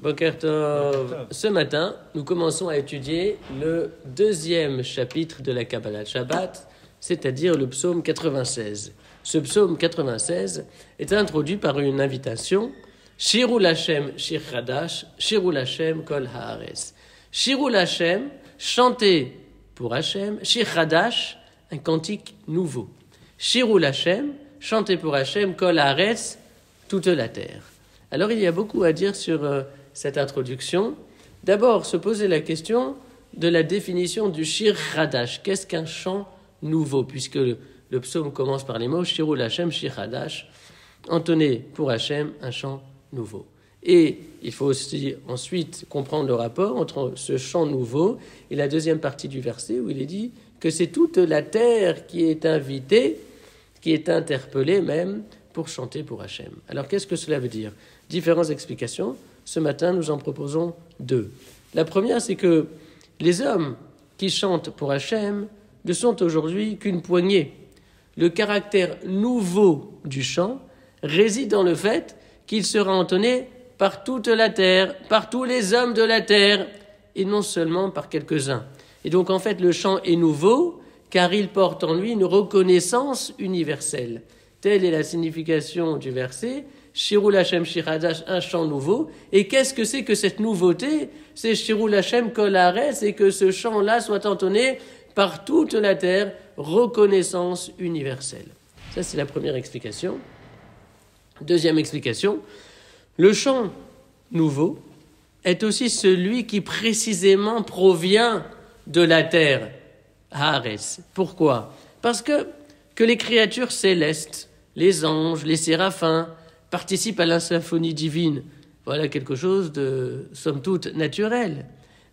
Boker Tov. Ce matin, nous commençons à étudier le deuxième chapitre de la Kabbalat Shabbat, c'est-à-dire le psaume 96. Ce psaume 96 est introduit par une invitation Shirul Hashem Shir Chadash, Shirul Hashem Kol Haaretz. Shirul Hashem, chanter pour Hashem, Shir Chadash, un cantique nouveau. Shirul Hashem, chanter pour Hashem Kol Haaretz, toute la terre. Alors il y a beaucoup à dire sur cette introduction. D'abord, se poser la question de la définition du Shir Chadash. Qu'est-ce qu'un chant nouveau? Puisque le psaume commence par les mots Shirul Hashem Shir Chadash, entonner pour Hashem un chant nouveau. Et il faut aussi ensuite comprendre le rapport entre ce chant nouveau et la deuxième partie du verset où il est dit que c'est toute la terre qui est invitée, qui est interpellée même pour chanter pour Hashem. Alors qu'est-ce que cela veut dire? Différentes explications. Ce matin, nous en proposons deux. La première, c'est que les hommes qui chantent pour Hashem ne sont aujourd'hui qu'une poignée. Le caractère nouveau du chant réside dans le fait qu'il sera entonné par toute la terre, par tous les hommes de la terre, et non seulement par quelques-uns. Et donc, en fait, le chant est nouveau, car il porte en lui une reconnaissance universelle. Telle est la signification du verset, Shirul Hashem Shir Chadash, un chant nouveau. Et qu'est-ce que c'est que cette nouveauté? C'est Shirul Hashem Kol Haaretz, et que ce chant-là soit entonné par toute la terre, reconnaissance universelle. Ça, c'est la première explication. Deuxième explication, le chant nouveau est aussi celui qui précisément provient de la terre, Haaretz. Pourquoi? Parce que les créatures célestes, les anges, les séraphins, participent à la symphonie divine. Voilà quelque chose de, somme toute, naturel.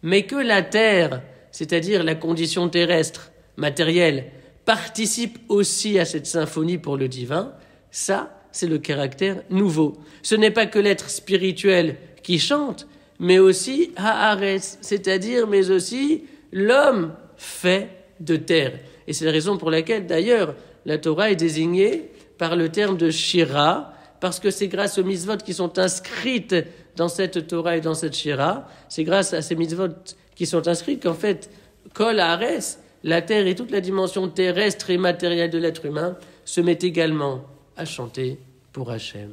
Mais que la terre, c'est-à-dire la condition terrestre, matérielle, participe aussi à cette symphonie pour le divin, ça, c'est le caractère nouveau. Ce n'est pas que l'être spirituel qui chante, mais aussi Haaretz, c'est-à-dire, mais aussi l'homme fait de terre. Et c'est la raison pour laquelle, d'ailleurs, la Torah est désignée par le terme de Shira, parce que c'est grâce aux mitzvot qui sont inscrites dans cette Torah et dans cette Shira, c'est grâce à ces mitzvot qui sont inscrites qu'en fait, Kol Haaretz, la terre et toute la dimension terrestre et matérielle de l'être humain se met également à chanter pour Hashem.